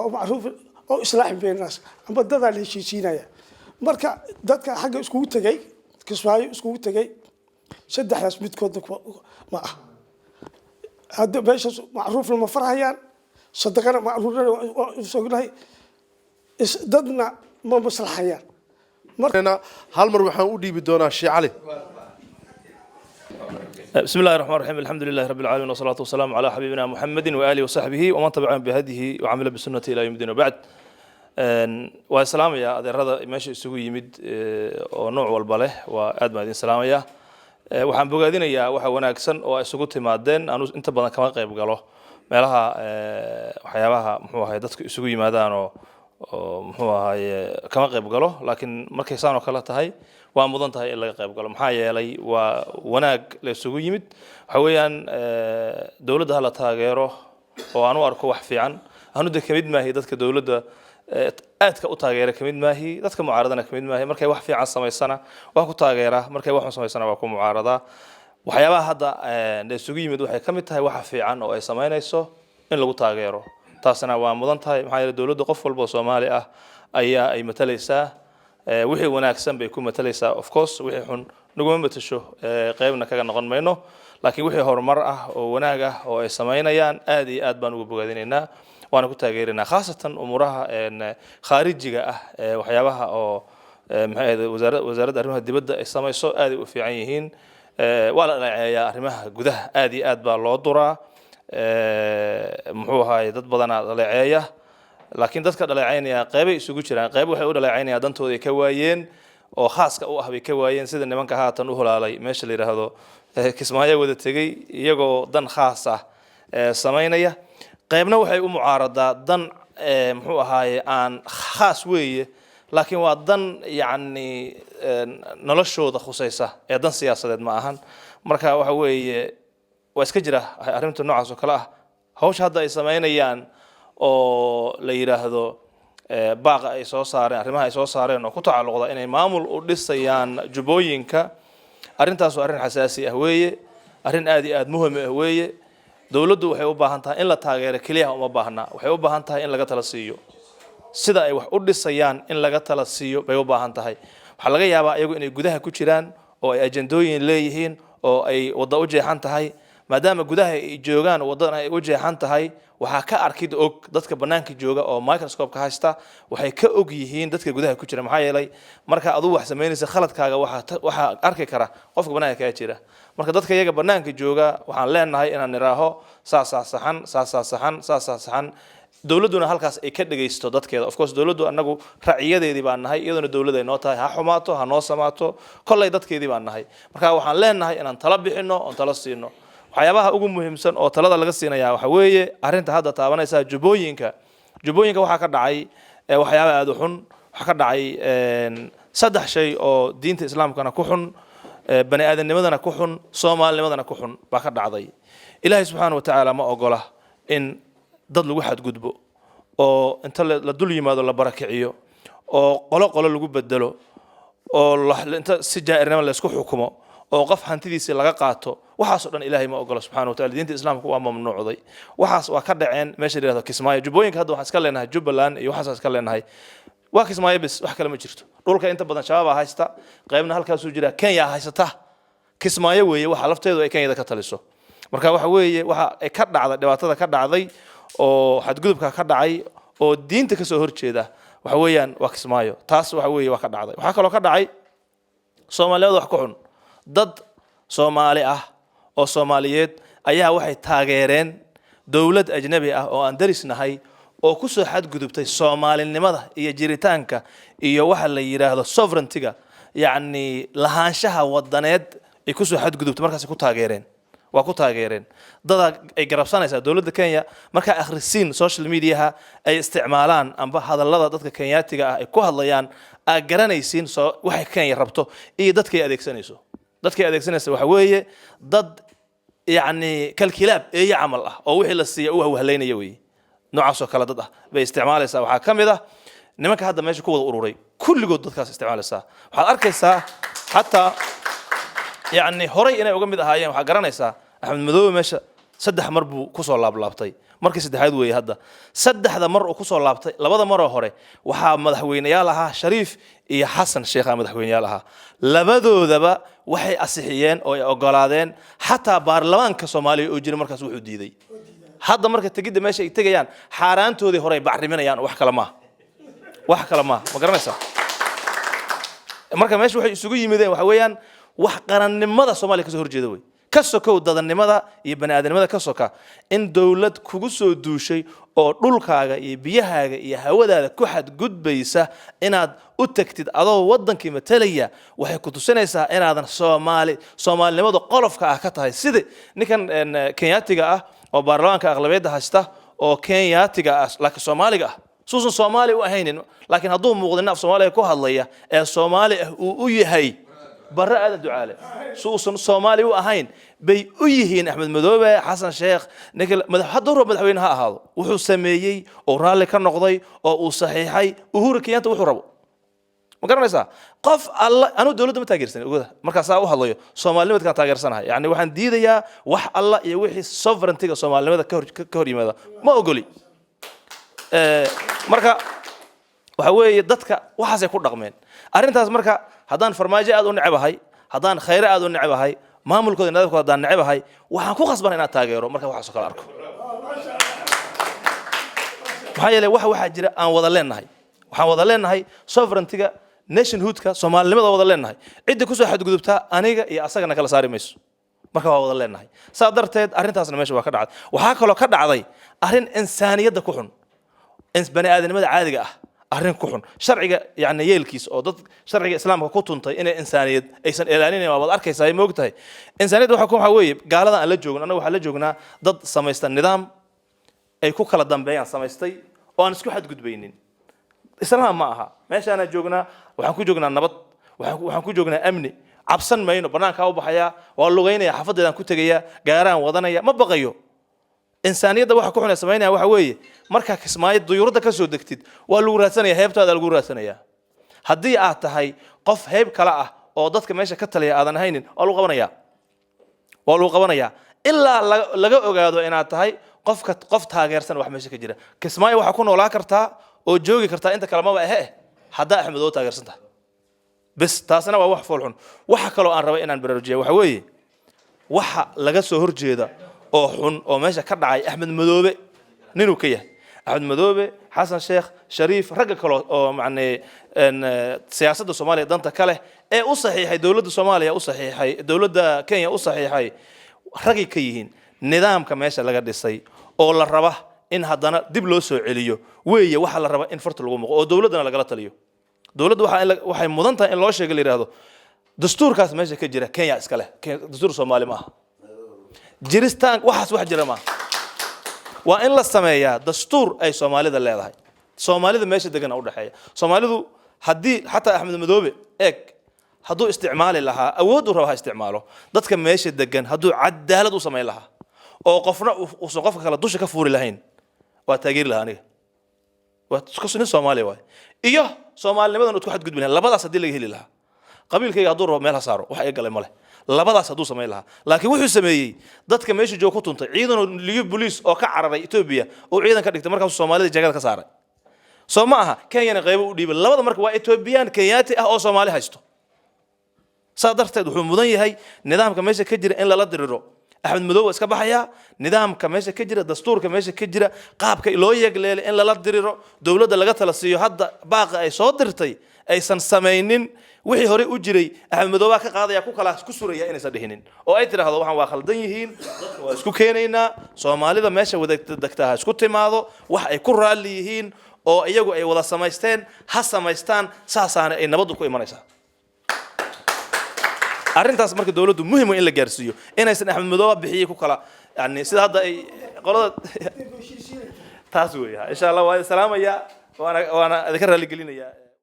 oo macruuf oo islaahin bayna nas amba dadaa la heshiisiinaya marka dadka xagga iskugu tagay kismaayo iskugu tagay saddexdaas midkoodna ma ah hadda meeshaas macruufna ma farhayaan sadaqana macruufna sognahay dadna ma maslaxayaan marna hal mar waxaan u dhiibi doonaa Sheekh Cali بسم الله الرحمن الرحيم الحمد لله رب العالمين والصلاة والسلام على حبيبنا محمد وآله وصحبه ومن تبعهم بهديه وعمل بسنته إلى يوم الدين وبعد والسلام يا أدي هذا ماشي سوي يمد ونوع والبله وأدم هذه السلام يا وحن بقادين يا وحنا أكسن وسقوط مادين أنا أنت بدنا كمان قريب قالوا مالها وحياها هو هاي دتك سوي مادان هو هاي كمان قريب قالوا لكن مركزان وكلته هاي waa mudan tahay in laga qayb galo maxaa yeelay waa wanaag la isugu yimid waxa weeyaan dawladda la taageero oo aan u arko wax fiican aanu de kamid maahi dadka dawladda aadka u taageera kamid maahi dadka mucaaradana kamid maahi markay wax fiican sameysana waa ku taageera markay wax sameysana waa ku mucaarada waxyaabaha hadda la isugu yimid waxay kamid tahay wax fiican oo ay sameynayso in lagu taageero taasina waa mudan tahay maxaa yeelay dawladda qof walba oo Soomaali ah ayaa ay matalaysaa wixii wanaagsan bay ku matalaysaa of course wixii xun naguma matasho qaybna kaga noqon mayno laakiin wixii horumar ah oo wanaag ah oo ay sameynayaan aad iyo aad baan ugu bogaadinaynaa waana ku taageerinaa khaasatan umuraha khaarijiga ah waxyaabaha oo wasaaradda arrimaha dibadda ay samayso aad ay u fiican yihiin waa la dhaleeceeyaa arrimaha gudaha aad iyo aad baa loo duraa muxuu ahaay dad badanaa dhaleeceeya laakiin dadka dhaleecaynaya qayb ay isugu jiraan qayb waxay u dhaleecaynayaan dantooda ay ka waayeen oo khaaska u ah bay ka waayeen sida nimanka haatan u hulaalay meesha la yiraahdo kismaayo wada tagay iyagoo dan khaas ah sameynaya qaybna waxay u mucaaradaa dan muxuu ahaaye aan khaas weeye laakiin waa dan yacni noloshooda khusaysa ee dan siyaasadeed ma ahan marka waxa weeye waa iska jira arrinta noocaas oo kale ah hawsha hadda ay sameynayaan oo la yiraahdo baaqa ay soo saareen arrimaha ay soo saareen oo ku tacalluqda inay maamul u dhisayaan jubbooyinka arrintaas waa arrin xasaasi ah weeye arrin aad iyo aad muhiim ah weeye dawladdu waxay u baahan tahay in la taageero kaliya uma baahna waxay u baahan tahay in laga tala siiyo sida ay wax u dhisayaan in laga tala siiyo bay u baahan tahay waxa laga yaabaa ayagu inay gudaha ku jiraan oo ay ajandooyin leeyihiin oo ay wada u jeexan tahay maadaama gudaha ay joogaan wadana ay u jeexan tahay waxaa ka arkid og dadka banaanka jooga oo microscope-ka haysta waxay ka og yihiin dadka gudaha ku jira maxaa yeelay marka adu wax sameynaysa khaladkaaga waxa arki kara qofka banaanka ka jira marka dadka iyaga banaanka jooga waxaan leenahay inaan niraaho saxan dawladuna halkaas ay ka dhageysto dadkeeda of course dawladdu anagu raciyadeedii baan nahay iyaduna dawladda ay noo tahay ha xumaato ha noo samaato kollay dadkeedii baan nahay marka waxaan leenahay inaan tala bixino oo tala siino waxyaabaha ugu muhiimsan oo talada laga siinaya waxa weeye arrinta hadda taabanaysa jubbooyinka waxaa ka dhacay waxyaabo aad u xun waxaa ka dhacay saddex shay oo diinta islaamkana ku xun bani aadamnimadana ku xun soomaalinimadana ku xun baa ka dhacday ilaahay subxaanahu wa tacaala ma ogola in dad lagu xadgudbo oo inta la dul yimaado la barakiciyo oo qolo lagu bedelo oo inta si jaa'irnimo la isku xukumo oo qof hantidiisa laga qaato waxaas oo dhan ilaahay ma ogola subxaanahu wa tacaala diinta islaamka waa mamnuucday waxaas waa ka dhaceen meesha la yiraahdo Kismaayo jubbooyinka hadda waxaan iska leenahay Jubbaland iyo waxaas iska leenahay waa Kismaayo bis wax kale ma jirto dhulka inta badan shabaab haysta qaybna halkaas uu jira Kenya haysata Kismaayo weeye waxa lafteedu ay Kenya ka taliso marka waxa weeye waxa ay ka dhacday dhibaatada ka dhacday oo xadgudubka ka dhacay oo diinta ka soo horjeeda waxa weeyaan waa Kismaayo taas waxa weeye waa ka dhacday waxa kale oo ka dhacay Soomaaliyeed wax ku xun dad Soomaali ah oo Soomaaliyeed ayaa waxay taageereen dawlad ajnabi ah oo aan darisnahay oo ku soo xadgudubtay Soomaalinimada iyo jiritaanka iyo waxa la yiraahdo sovereignty-ga yacni lahaanshaha wadaneed ay ku soo xadgudubtay markaas ku taageereen waa ku taageereen dad ay garabsanaysa dawladda Kenya marka akhrisiin social media ay isticmaalaan amba hadallada dadka Kenyaatiga ah ay ku hadlayaan ay garanaysiin waxay Kenya rabto iyo dadka ay adeegsanayso waxa weeye dad يعني كالكلاب اي عمل او وحي لسيه او وهلينيه وي نوعاas oo kala dad ah bay isticmaalaysaa waxa kamid ah nimanka hadda meesha ku wada ururay kulligood dadkaas isticmaalaysaa waxaad arkaysaa hatta يعني horay inay uga mid ahaayeen waxa garanaysaa Axmed Madoobe meesha saddex mar buu ku soo laabtay markii saddexaad weey hadda saddexda mar uu ku soo laabtay labada mar oo hore waxa madaxweynayaal ahaa Shariif iyo Xasan Sheekh madaxweynayaal ahaa labadoodaba waxay asixiyeen oo ay ogolaadeen hatta baarlamaanka Soomaaliya oo jira markaas wuxuu diiday hadda marka tagida meesha ay tagayaan xaaraantoodii hore bacriminayaan wax kala ma garanaysaa marka meesha waxay isugu yimideen waxa weeyaan wax qarannimada Soomaaliya ka soo horjeeda way ka sokow dadnimada iyo bani'aadanimada ka soka in dawlad kugu soo duushay oo dhulkaaga iyo biyahaaga iyo hawadaada ku xadgudbaysa inaad u tagtid adoo wadankii matalaya waxay ku tusinaysaa inaadan Soomaalinimada qolofka ah ka tahay sida ninkan Kenyaatiga ah oo baarlamaanka aqlabiyadda haysta oo Kenyaatiga ah laakiin Soomaaliga ah suusan Soomaali u ahaynin laakiin hadduu muuqdo af Soomaaliya ku hadlaya ee Soomaali ah uu u yahay barra aad ducaale suusan Soomaali u ahayn bay u yihiin Axmed Madoobe Xasan Sheekh ninkii madaxweynaha ahaado wuxuu sameeyay oo raali ka noqday oo uu saxiixay Uhuru Kenyatta wuxuu rabo ma garanaysaa qof alla anu dawladda ma taageersan ogada markaas uu hadlayo Soomaalinimada ka taageersanahay yani waxaan diidayaa wax alla iyo wixii sovereignty-ga Soomaalinimada ka hor yimaada ma ogoli marka waxa weeye dadka waxaas ay ku dhaqmeen arrintaas marka haddaan farmaajo aad u nacabahay haddaan khayr aad u nacabahay maamulkooda nadaafkooda haddaan nacabahay waxaan ku khasban inaad taageero marka waxaas oo kala arko maxaa yeelay waxa jira aan wada leenahay waxaan wada leenahay sovereignty-ga nationhood-ka Soomaalinimada wada leenahay cidda ku soo xadgudubta aniga iyo asagana kala saari mayso marka waa wada leenahay saa darteed arrintaasna meesha waa ka dhacday waxaa kaloo ka dhacday arrin insaaniyadda ku xun bani aadanimada caadiga ah arrin ku xun sharciga yani yeelkiis oo dad sharciga islaamka ku tuntay inay insaaniyad aysan ilaalinayn waad arkaysaa ma ogtahay insaaniyadda waxa weeye gaalada aan la joogno anagu waxaan la joognaa dad samaysta nidaam ay ku kala dambeeyaan samaystay oo aan isku xadgudbaynin islaam ma aha meeshaana joognaa waxaan ku joognaa nabad waxaan ku joognaa amni cabsan mayno banaanka u baxaya waa lugeynaya xafadeedaan ku tagaya gaaraan wadanaya ma baqayo insaaniyadda waxa ku xun ee samaynaya waxa weeye markaa kismaayo duyuuradda ka soo degtid waa lagu raadsanaya heebtaada lagu raadsanaya haddii aad tahay qof heeb kale ah oo dadka meesha ka taliya aadan haynin waa lagu qabanayaa ilaa laga ogaado inaad tahay qof taageersan wax meesha ka jira kismaayo waxaa ku noolaa kartaa oo joogi kartaa inta kalamaba ahe haddaa axmed oo taageersan tahay bas taasna waa wax fool xun waxa kaloo aan rabay inaan baraarujiyo waxa weeye waxa laga soo horjeeda oo xun oo meesha ka dhacay axmed madoobe ninuu ka yahay axmed madoobe xasan sheekh shariif ragga kale oo macnee siyaasadda soomaaliya danta kale ee u saxiixay dowladda soomaaliya u saxiixay dowladda kenya u saxiixay ragay ka yihiin nidaamka meesha laga dhisay oo la raba in haddana dib loo soo celiyo weeye waxa la raba in farta lagu muuqo oo dowladdana lagala taliyo dowladda waxay mudan tahay in loo sheego la yidhaahdo dastuurkaas meesha ka jira kenya iska leh dastuur soomaali ma aha jiristaan waxaas wax jira maaha waa in la sameeyaa dastuur ay soomaalida leedahay soomaalida meesha degan u dhaxeeya soomaalidu haddii xataa axmed madoobe eeg hadduu isticmaali lahaa awood u raba ha isticmaalo dadka meesha degan hadduu cadaalad u samayn lahaa oo qofna uusan qofka kale dusha ka fuuri lahayn waa taageeri lahaa aniga waa nin soomaaliya waay iyo soomaalinimadan ud ku xadgudbi lahayn labadaas haddii laga heli lahaa qabiilkayga hadduu rabo meel ha saaro wax iga galay male labadaas hadduu samayn lahaa laakiin wuxuu sameeyey dadka meesha joog ku tuntay ciidan oo liyo boliis oo ka cararay Ethiopia oo ciidan ka dhigtay markaas Soomaalida jagada ka saaray soo ma aha Kenya qaybo u dhiibay labada marka waa Ethiopian Kenyaati ah oo Soomaali haysto sadarteed wuxuu mudan yahay nidaamka meesha ka jira in lala diriro axmed madoobe iska baxaya nidaamka meesha ka jira dastuurka meesha ka jira qaabka loo yeegleelay in lala diriro dawladda laga tala siiyo hadda baaqa ay soo dirtay aysan samaynin wixii hore u jiray axmed madoobe ka qaadaya ku kala ku suraya inaysan dhihinin oo ay tiraahdo waxaan waa khaldan yihiin dadka waa isku keenaynaa Soomaalida meesha wada degtaa isku timaado wax ay ku raali yihiin oo iyagu ay wada samaysteen ha samaystaan saasaana ay nabad ku imanaysaa arrintaas marka dawladdu muhiim in la gaarsiiyo inaysan axmed madoobe bixiyay ku kala yani sida hadda ay qolada taas weeyaa insha Allah waa salaamaya waana idinka raali gelinayaa